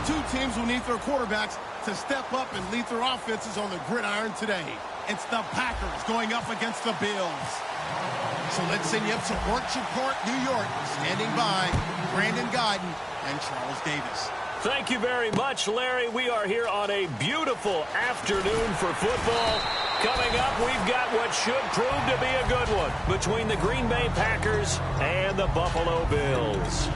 Two teams will need their quarterbacks to step up and lead their offenses on the gridiron today. It's the Packers going up against the Bills. So let's send you up to Orchard Park, New York. Standing by, Brandon Guyton and Charles Davis. Thank you very much, Larry. We are here on a beautiful afternoon for football. Coming up, we've got what should prove to be a good one between the Green Bay Packers and the Buffalo Bills.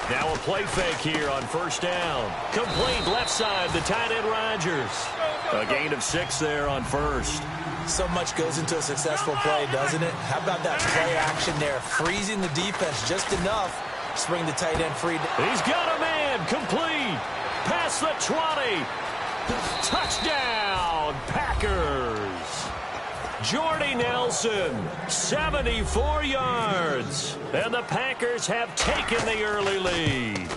Now a play fake here on first down. Complete left side, the tight end Rodgers. A gain of 6 there on first. So much goes into a successful play, doesn't it? How about that play action there? Freezing the defense just enough. Spring the tight end free. He's got a man. Complete. Past the 20. Touchdown, Packers. Jordy Nelson, 74 yards. And the Packers have taken the early lead.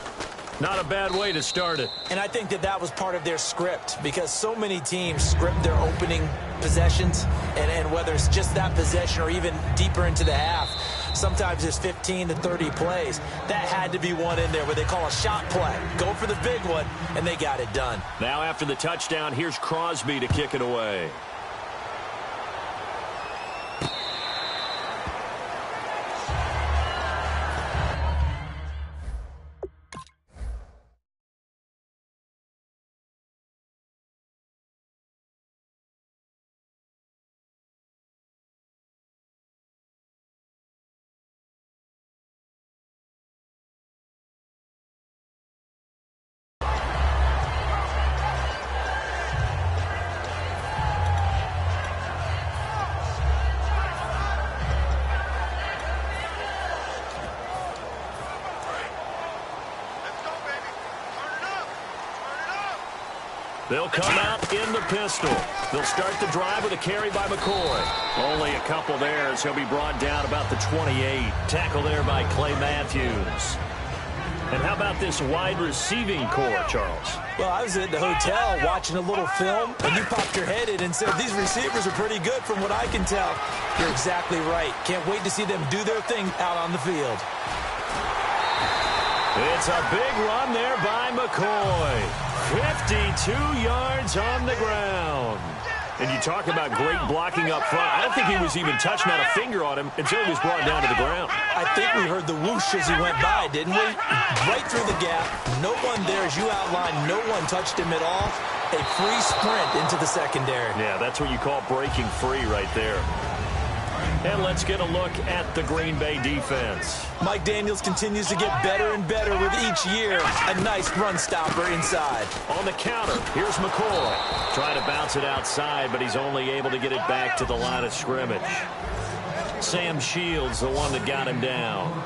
Not a bad way to start it. And I think that was part of their script, because so many teams script their opening possessions, and whether it's just that possession or even deeper into the half, sometimes there's 15 to 30 plays. That had to be one in there where they call a shot play. Go for the big one, and they got it done. Now after the touchdown, here's Crosby to kick it away. They'll come out in the pistol. They'll start the drive with a carry by McCoy. Only a couple there as he'll be brought down about the 28. Tackle there by Clay Matthews. And how about this wide receiving core, Charles? Well, I was at the hotel watching a little film, and you popped your head in and said, these receivers are pretty good from what I can tell. You're exactly right. Can't wait to see them do their thing out on the field. It's a big run there by McCoy. 52 yards on the ground. And you talk about great blocking up front. I don't think he was even touched, not a finger on him, until he was brought down to the ground. I think we heard the whoosh as he went by, didn't we? Right through the gap. No one there, as you outlined, no one touched him at all. A free sprint into the secondary. Yeah, that's what you call breaking free right there. And let's get a look at the Green Bay defense. Mike Daniels continues to get better and better with each year. A nice run stopper inside. On the counter, here's McCoy. Trying to bounce it outside, but he's only able to get it back to the line of scrimmage. Sam Shields, the one that got him down.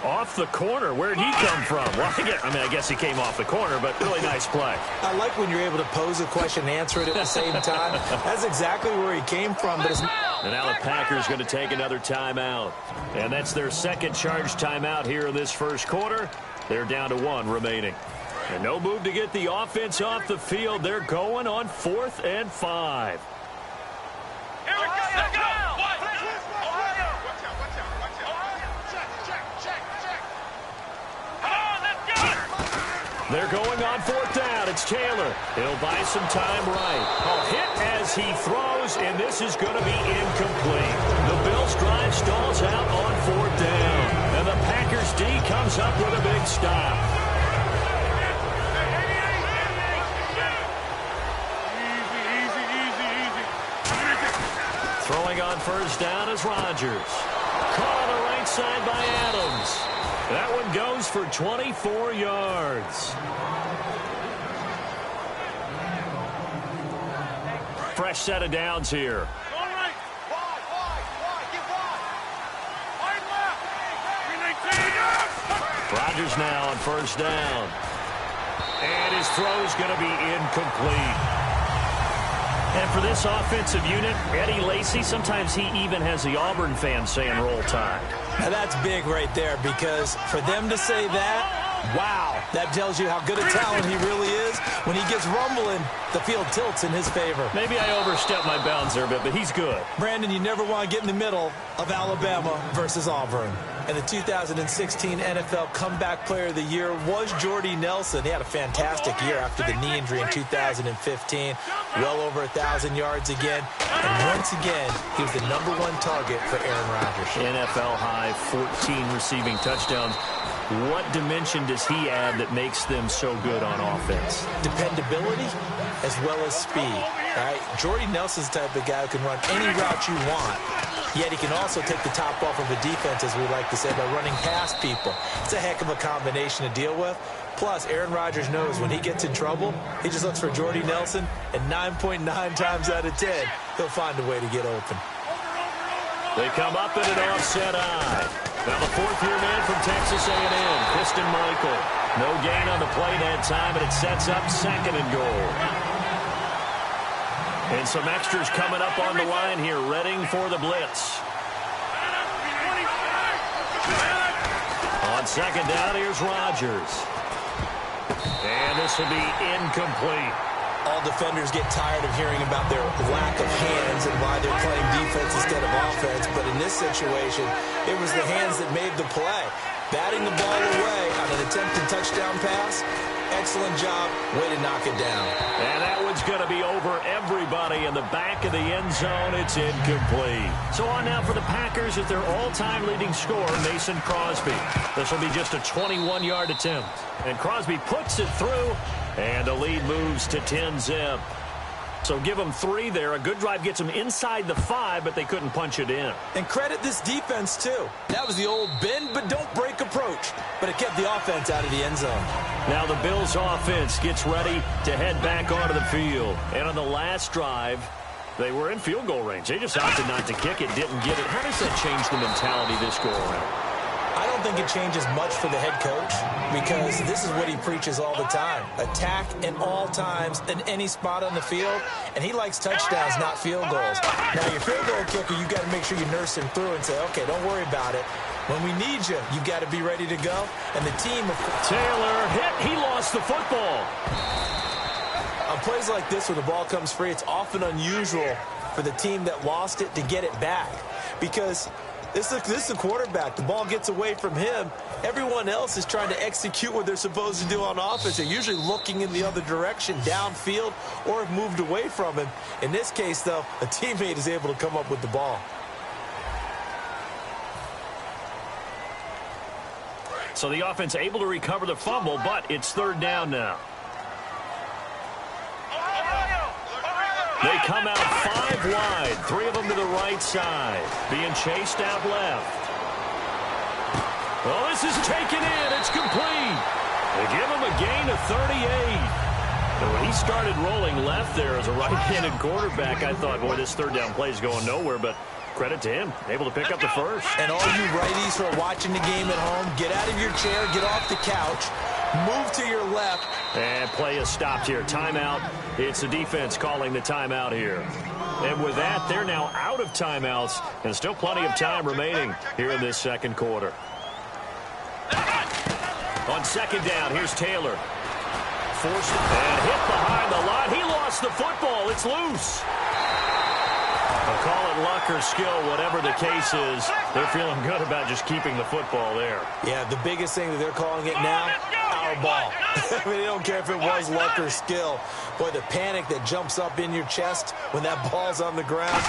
Off the corner. Where'd he come from? Well, I guess he came off the corner, but really nice play. I like when you're able to pose a question and answer it at the same time. That's exactly where he came from. But and now the Packers going to take another timeout. And that's their second charge timeout here in this first quarter. They're down to 1 remaining. And no move to get the offense off the field. They're going on 4th and 5. Here we go. Let's go. They're going on 4th down. It's Taylor. He'll buy some time right. A hit as he throws, and this is going to be incomplete. The Bills drive stalls out on 4th down. And the Packers D comes up with a big stop. Throwing on first down is Rodgers. Caught on the right side by Adams. That one goes for 24 yards. Fresh set of downs here. Rodgers now on first down. And his throw is going to be incomplete. And for this offensive unit, Eddie Lacy, sometimes he even has the Auburn fans saying roll tide. Now that's big right there, because for them to say that, Wow, that tells you how good a talent he really is. When he gets rumbling, the field tilts in his favor. Maybe I overstepped my bounds there a bit, but he's good. Brandon, you never want to get in the middle of Alabama versus Auburn. And the 2016 NFL Comeback Player of the Year was Jordy Nelson. He had a fantastic year after the knee injury in 2015. Well over 1,000 yards again. And once again, he was the #1 target for Aaron Rodgers. NFL high, 14 receiving touchdowns. What dimension does he add that makes them so good on offense? Dependability as well as speed. All right? Jordy Nelson's the type of guy who can run any route you want, yet he can also take the top off of a defense, as we like to say, by running past people. It's a heck of a combination to deal with. Plus, Aaron Rodgers knows when he gets in trouble, he just looks for Jordy Nelson, and 9.9 times out of 10, he'll find a way to get open. They come up in an offset eye. Now the fourth-year man from Texas A&M, Piston Michael. No gain on the play that time, and it sets up 2nd and goal. And some extras coming up on the line here, readying for the blitz. On 2nd down, here's Rodgers. And this will be incomplete. All defenders get tired of hearing about their lack of hands and why they're playing defense instead of offense. But in this situation, it was the hands that made the play. Batting the ball away on an attempted touchdown pass. Excellent job. Way to knock it down. And that one's going to be over everybody in the back of the end zone. It's incomplete. So on now for the Packers at their all-time leading scorer, Mason Crosby. This will be just a 21-yard attempt. And Crosby puts it through, and the lead moves to 10-zip. So give them 3 there. A good drive gets them inside the 5, but they couldn't punch it in. And credit this defense, too. That was the old bend but don't break approach, but it kept the offense out of the end zone. Now the Bills offense gets ready to head back onto the field. And on the last drive, they were in field goal range. They just opted not to kick it, didn't get it. How does that change the mentality this go around? I don't think it changes much for the head coach, because this is what he preaches all the time. Attack at all times in any spot on the field, and he likes touchdowns, not field goals. Now, your field goal kicker, you got to make sure you nurse him through and say, okay, don't worry about it. When we need you, you got to be ready to go. And the team of Taylor hit. He lost the football. On plays like this where the ball comes free, it's often unusual for the team that lost it to get it back, because this is a quarterback. The ball gets away from him. Everyone else is trying to execute what they're supposed to do on offense. They're usually looking in the other direction, downfield, or have moved away from him. In this case, though, a teammate is able to come up with the ball. So the offense able to recover the fumble, but it's 3rd down now. They come out 5 wide, 3 of them to the right side, being chased out left. Well, this is taken in. It's complete. They give him a gain of 38. And when he started rolling left there as a right-handed quarterback, I thought, boy, this 3rd down play is going nowhere, but credit to him, able to pick up the first. And all you righties who are watching the game at home, get out of your chair, get off the couch, move to your left. And play is stopped here. Timeout. It's the defense calling the timeout here. And with that, they're now out of timeouts, and still plenty of time remaining here in this 2nd quarter. On 2nd down, here's Taylor. Forced and hit behind the line. He lost the football. It's loose. I'll call it luck or skill, whatever the case is. They're feeling good about just keeping the football there. Yeah, the biggest thing that they're calling it now, our ball. I mean, they don't care if it was luck or skill. Boy, the panic that jumps up in your chest when that ball's on the ground,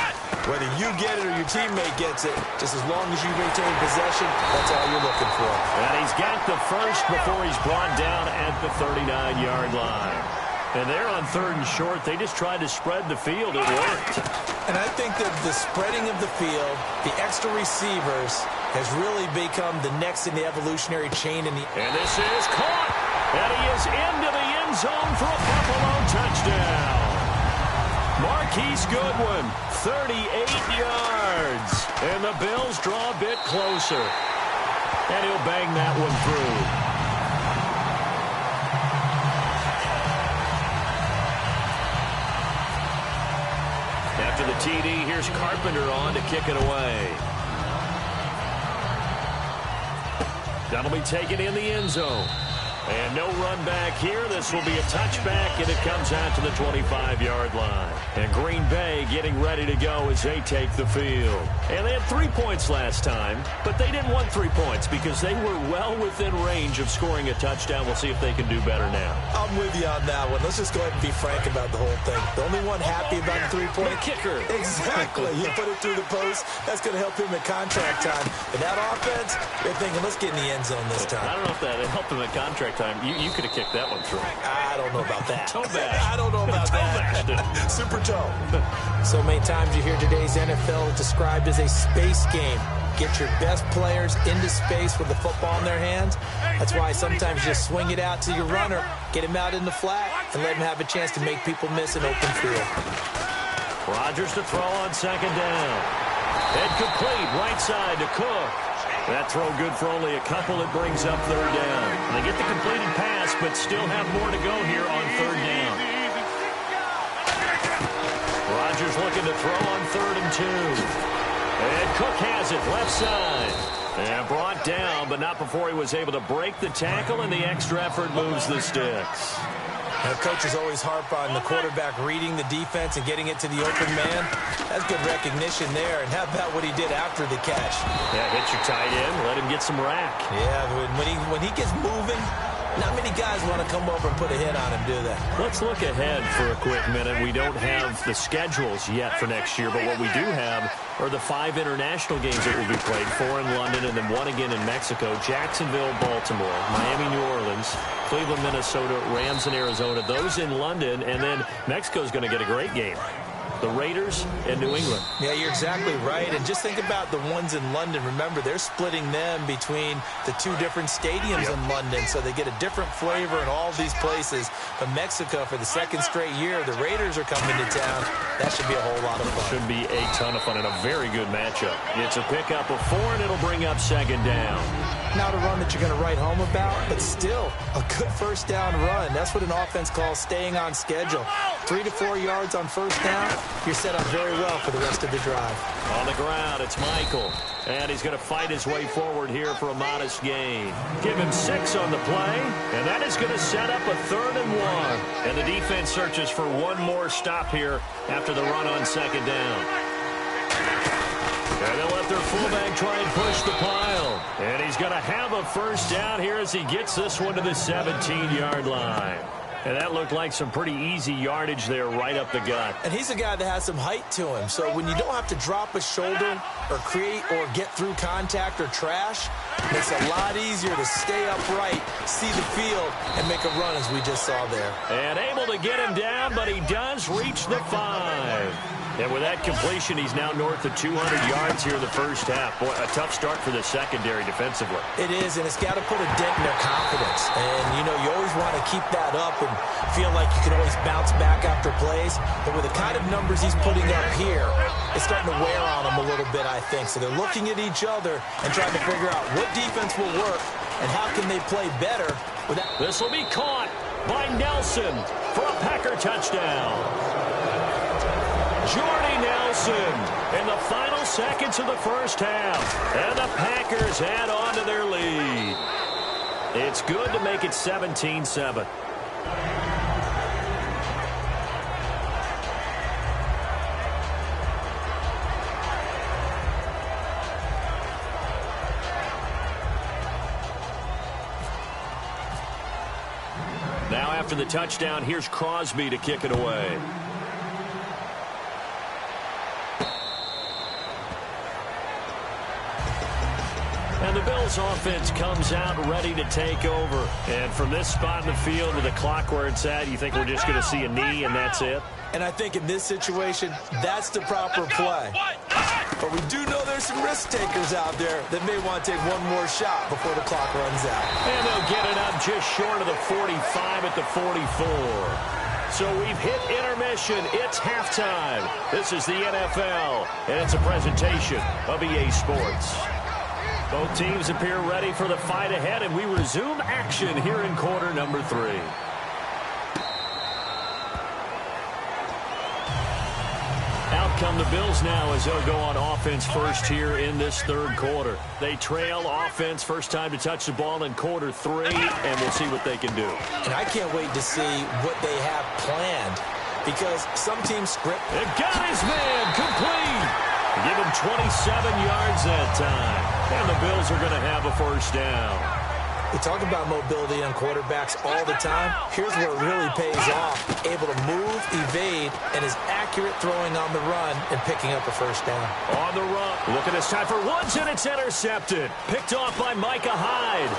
whether you get it or your teammate gets it, just as long as you maintain possession, that's all you're looking for. And he's got the first before he's brought down at the 39-yard line. And they're on 3rd and short. They just tried to spread the field. It worked. And I think that the spreading of the field, the extra receivers, has really become the next in the evolutionary chain. And this is caught. And he is into the end zone for a Buffalo touchdown. Marquise Goodwin, 38 yards. And the Bills draw a bit closer. And he'll bang that one through. After the TD, here's Carpenter on to kick it away. That'll be taken in the end zone. And no run back here. This will be a touchback, and it comes out to the 25-yard line. And Green Bay getting ready to go as they take the field. And they had 3 points last time, but they didn't want 3 points because they were well within range of scoring a touchdown. We'll see if they can do better now. I'm with you on that one. Let's just go ahead and be frank about the whole thing. The only one happy about the 3-point kicker. Exactly. He put it through the post. That's going to help him at contract time. But that offense, they're thinking, let's get in the end zone this time. I don't know if that helped him at contract time. You could have kicked that one through. I don't know about that. Toe bash. I don't know about that. Super toe. So many times you hear today's NFL described as a space game. Get your best players into space with the football in their hands. That's why sometimes you just swing it out to your runner, get him out in the flat, and let him have a chance to make people miss an open field. Rodgers to throw on second down. Head complete, right side to Cook. That throw good for only a couple. It brings up third down. They get the completed pass, but still have more to go here on third down. Rodgers looking to throw on 3rd and 2. And Cook has it, left side. And brought down, but not before he was able to break the tackle, and the extra effort moves the sticks. Now, coaches always harp on the quarterback reading the defense and getting it to the open man. That's good recognition there. And how about what he did after the catch? Yeah, hit your tight end, let him get some rack. Yeah, when he gets moving, not many guys want to come over and put a hit on him, do they? Let's look ahead for a quick minute. We don't have the schedules yet for next year, but what we do have are the 5 international games that will be played, 4 in London and then 1 again in Mexico, Jacksonville, Baltimore, Miami, New Orleans, Cleveland, Minnesota, Rams, and Arizona. Those in London, and then Mexico's going to get a great game. The Raiders and New England. Yeah, you're exactly right. And just think about the ones in London. Remember, they're splitting them between the 2 different stadiums in London, so they get a different flavor in all these places. But Mexico, for the 2nd straight year, the Raiders are coming to town. That should be a whole lot of fun. Should be a ton of fun and a very good matchup. It's a pickup of 4, and it'll bring up 2nd down. Not a run that you're going to write home about, but still a good 1st down run. That's what an offense calls staying on schedule. 3 to 4 yards on 1st down, you're set up very well for the rest of the drive. On the ground, it's Michael. And he's going to fight his way forward here for a modest gain. Give him 6 on the play, and that is going to set up a 3rd and 1. And the defense searches for one more stop here after the run on 2nd down. And they'll let their fullback try and push the pile. And he's going to have a 1st down here as he gets this one to the 17-yard line. And that looked like some pretty easy yardage there right up the gut. And he's a guy that has some height to him. So when you don't have to drop a shoulder or create or get through contact or trash, it makes it a lot easier to stay upright, see the field, and make a run as we just saw there. And able to get him down, but he does reach the 5. And with that completion, he's now north of 200 yards here in the 1st half. Boy, a tough start for the secondary defensively. It is, and it's got to put a dent in their confidence. And, you know, you always want to keep that up and feel like you can always bounce back after plays. But with the kind of numbers he's putting up here, it's starting to wear on them a little bit, I think. So they're looking at each other and trying to figure out what defense will work and how can they play better. This will be caught by Nelson for a Packer touchdown. Jordy Nelson in the final seconds of the 1st half. And the Packers add on to their lead. It's good to make it 17-7. Now after the touchdown, here's Crosby to kick it away. And the Bills offense comes out ready to take over. And from this spot in the field with the clock where it's at, you think we're just going to see a knee and that's it? And I think in this situation, that's the proper play. But we do know there's some risk takers out there that may want to take one more shot before the clock runs out. And they'll get it up just short of the 45 at the 44. So we've hit intermission. It's halftime. This is the NFL, and it's a presentation of EA Sports. Both teams appear ready for the fight ahead, and we resume action here in quarter number 3. Out come the Bills now as they'll go on offense first here in this third quarter. They trail offense, first time to touch the ball in quarter 3, and we'll see what they can do. And I can't wait to see what they have planned, because some teams script. It got his man complete. Give him 27 yards that time. And the Bills are going to have a first down. We talk about mobility on quarterbacks all the time. Here's where it really pays off. Able to move, evade, and is accurate throwing on the run and picking up a first down. On the run. Look at this time for Woods, and it's intercepted. Picked off by Micah Hyde.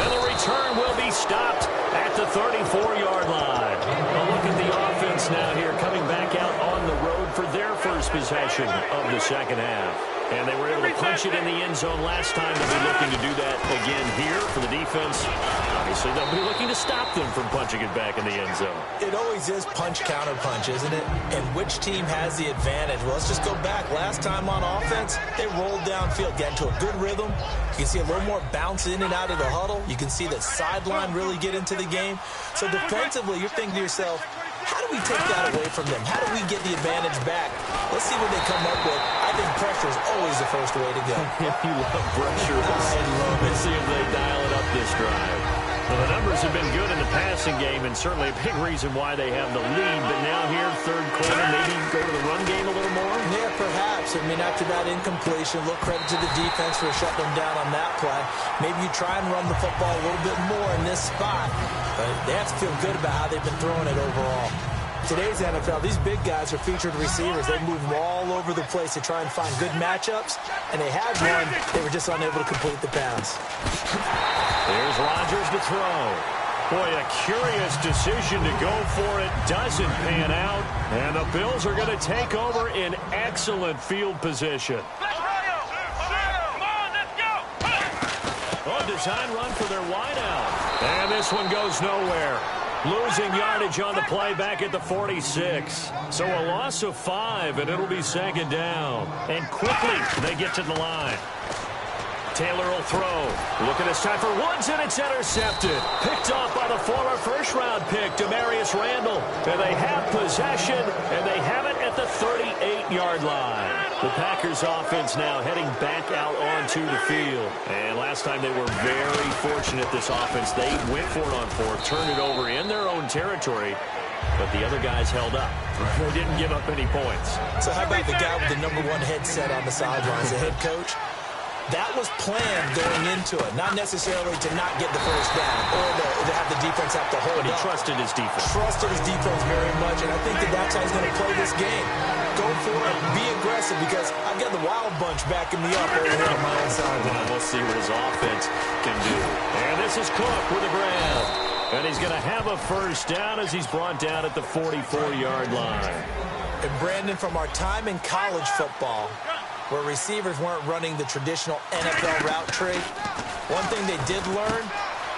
And the return will be stopped at the 34-yard line. A look at the offense now here, coming back out on the road for their first possession of the second half. And they were able to punch it in the end zone last time. They'll be looking to do that again here for the defense. Obviously, they'll be looking to stop them from punching it back in the end zone. It always is punch, counter punch, isn't it? And which team has the advantage? Well, let's just go back. Last time on offense, they rolled downfield, get into a good rhythm. You can see a little more bounce in and out of the huddle. You can see the sideline really get into the game. So defensively, you're thinking to yourself, how do we take that away from them? How do we get the advantage back? Let's see what they come up with. I think pressure is always the first way to go. You love pressure. I love it. Let's see if they dial it up this drive. Well, the numbers have been good in the passing game, and certainly a big reason why they have the lead. But now here, third quarter, maybe go to the run game a little more? Yeah, perhaps. I mean, after that incompletion, a little credit to the defense for shutting them down on that play. Maybe you try and run the football a little bit more in this spot. But they have to feel good about how they've been throwing it overall. Today's NFL, these big guys are featured receivers. They move them all over the place to try and find good matchups, and they had one. They were just unable to complete the pass. There's Rodgers to throw. Boy, a curious decision to go for it. Doesn't pan out, and the Bills are going to take over in excellent field position. Oh, design run for their wideout. And this one goes nowhere. Losing yardage on the play back at the 46. So a loss of 5, and it'll be second down. And quickly, they get to the line. Taylor will throw. Look at this time for Woods, and it's intercepted. Picked off by the former first-round pick, Demarius Randall. And they have possession, and they have it at the 38-yard line. The Packers offense now heading back out onto the field. And last time they were very fortunate, this offense. They went for it on 4, turned it over in their own territory, but the other guys held up. They didn't give up any points. So how about the guy with the #1 headset on the sidelines, the head coach? That was planned going into it, not necessarily to not get the first down or to have the defense have to hold But he up. trusted his defense. Trusted his defense very much, and I think that's how he's going to play this game. Go for it, be aggressive, because I've got the wild bunch backing me up over here on my own sideline. We'll see what his offense can do. And this is Cook with a grab. And he's going to have a first down as he's brought down at the 44-yard line. And Brandon, from our time in college football, where receivers weren't running the traditional NFL route tree, one thing they did learn,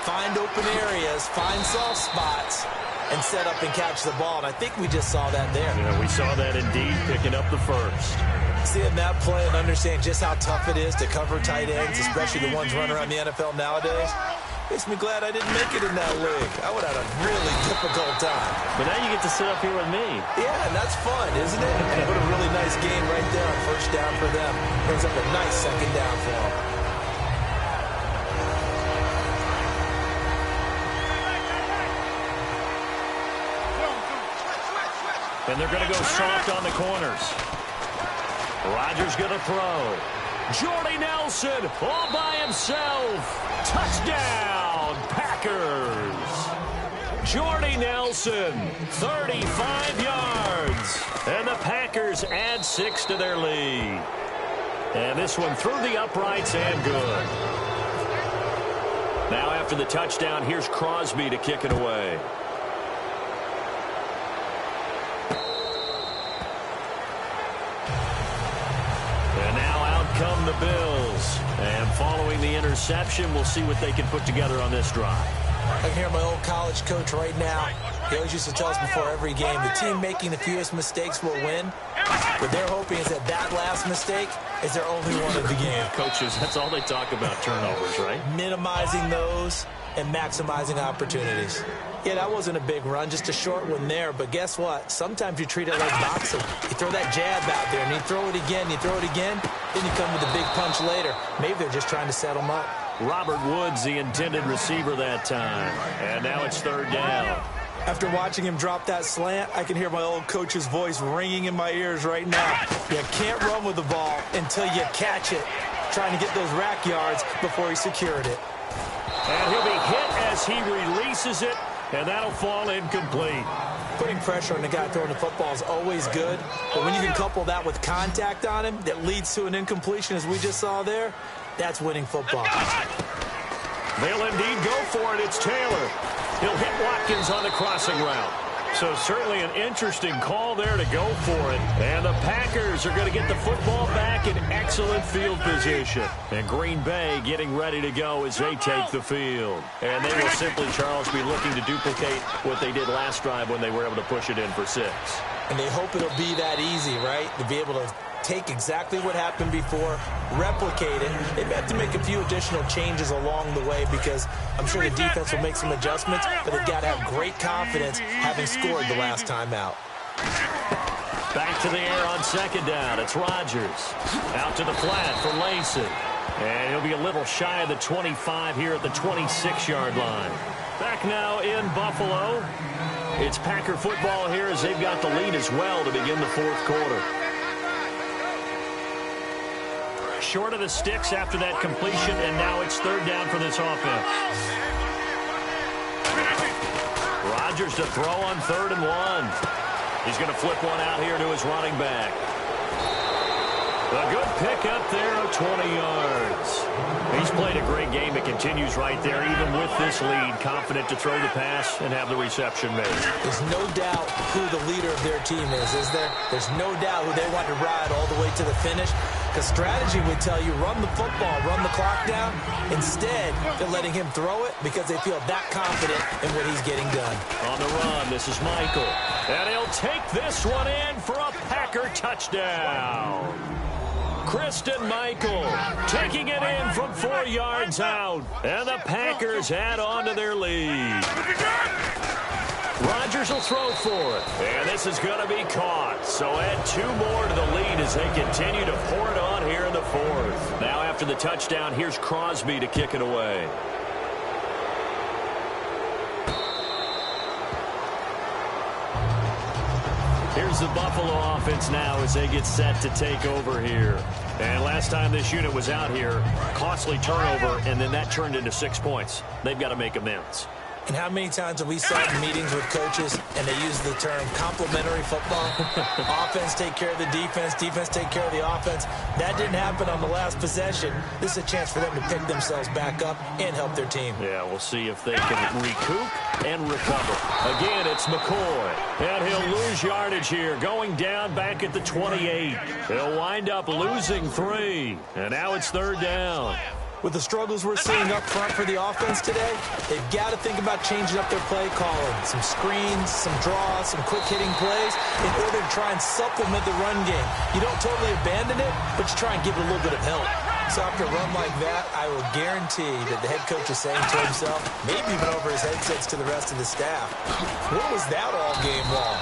find open areas, find soft spots, and set up and catch the ball. And I think we just saw that there. Yeah, we saw that indeed, picking up the first. Seeing that play and understand just how tough it is to cover tight ends, especially the ones running around the NFL nowadays, makes me glad I didn't make it in that league. I would have had a really difficult time. But now you get to sit up here with me. Yeah, and that's fun, isn't it? And what a really nice game right there. First down for them. Brings up a nice second down for them. And they're going to go soft on the corners. Rodgers going to throw. Jordy Nelson all by himself. Touchdown, Packers. Jordy Nelson, 35 yards. And the Packers add 6 to their lead. And this one through the uprights and good. Now after the touchdown, here's Crosby to kick it away. And now out come the Bills. And following the interception, we'll see what they can put together on this drive. I can hear my old college coach right now. He always used to tell us before every game, the team making the fewest mistakes will win. What they're hoping is that last mistake is their only one of the game. Coaches, that's all they talk about, turnovers, right? Minimizing those and maximizing opportunities. Yeah, that wasn't a big run, just a short one there. But guess what? Sometimes you treat it like boxing. You throw that jab out there, and you throw it again, you throw it again, then you come with a big punch later. Maybe they're just trying to set them up. Robert Woods, the intended receiver that time. And now it's third down. After watching him drop that slant, I can hear my old coach's voice ringing in my ears right now. You can't run with the ball until you catch it. Trying to get those rack yards before he secured it. And he'll be hit as he releases it, and that'll fall incomplete. Putting pressure on the guy throwing the football is always good, but when you can couple that with contact on him that leads to an incompletion, as we just saw there, that's winning football. They'll indeed go for it. It's Taylor. He'll hit Watkins on the crossing route. So certainly an interesting call there to go for it. And the Packers are going to get the football back in excellent field position. And Green Bay getting ready to go as they take the field. And they will simply, Charles, be looking to duplicate what they did last drive when they were able to push it in for 6. And they hope it'll be that easy, right? To be able to take exactly what happened before, replicate it. They may have to make a few additional changes along the way because I'm sure the defense will make some adjustments, but they've got to have great confidence having scored the last time out. Back to the air on second down. It's Rodgers. Out to the flat for Layson. And he'll be a little shy of the 25 here at the 26-yard line. Back now in Buffalo. It's Packer football here as they've got the lead as well to begin the fourth quarter. Short of the sticks after that completion, and now it's third down for this offense. Rodgers to throw on 3rd and 1. He's going to flip one out here to his running back. A good pickup there of 20 yards. He's played a great game. It continues right there, even with this lead, confident to throw the pass and have the reception made. There's no doubt who the leader of their team is there? There's no doubt who they want to ride all the way to the finish. Because strategy would tell you, run the football, run the clock down. Instead, they're letting him throw it because they feel that confident in what he's getting done. On the run, this is Michael. And he'll take this one in for a Packer touchdown. Kristen Michael taking it in from 4 yards out. And the Packers add on to their lead. Rodgers will throw for it. And this is going to be caught. So add 2 more to the lead as they continue to pour it on here in the fourth. Now after the touchdown, here's Crosby to kick it away. Here's the Buffalo offense now as they get set to take over here. And last time this unit was out here, costly turnover, and then that turned into 6 points. They've got to make amends. And how many times have we sat in meetings with coaches and they use the term complementary football? Offense take care of the defense, defense take care of the offense. That didn't happen on the last possession. This is a chance for them to pick themselves back up and help their team. Yeah, we'll see if they can recoup and recover. Again, it's McCoy. And he'll lose yardage here, going down back at the 28. He'll wind up losing 3. And now it's third down. With the struggles we're seeing up front for the offense today, they've got to think about changing up their play calling. Some screens, some draws, some quick-hitting plays in order to try and supplement the run game. You don't totally abandon it, but you try and give it a little bit of help. So after a run like that, I will guarantee that the head coach is saying to himself, maybe even over his headsets to the rest of the staff, what was that all game long?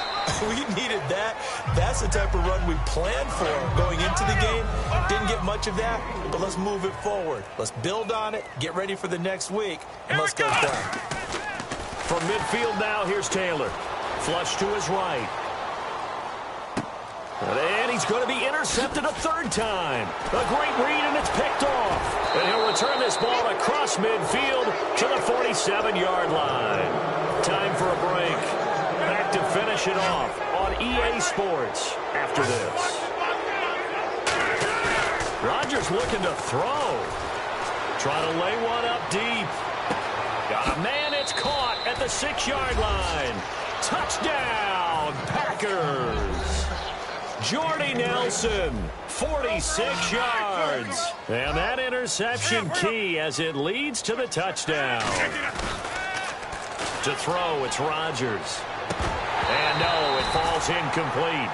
We needed that. That's the type of run we planned for going into the game. Didn't get much of that, but let's move it forward. Let's build on it, get ready for the next week, and let's go play. From midfield now, here's Taylor. Flush to his right. And he's going to be intercepted a 3rd time. A great read, and it's picked off. And he'll return this ball across midfield to the 47-yard line. Time for a break. Back to finish it off on EA Sports after this. Rodgers looking to throw. Trying to lay one up deep. Got a man, it's caught at the 6-yard line. Touchdown, Packers. Jordy Nelson, 46 yards. And that interception key as it leads to the touchdown. To throw, it's Rodgers. And no, it falls incomplete.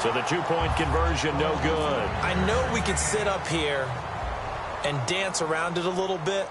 So the two-point conversion, no good. I know we could sit up here and dance around it a little bit,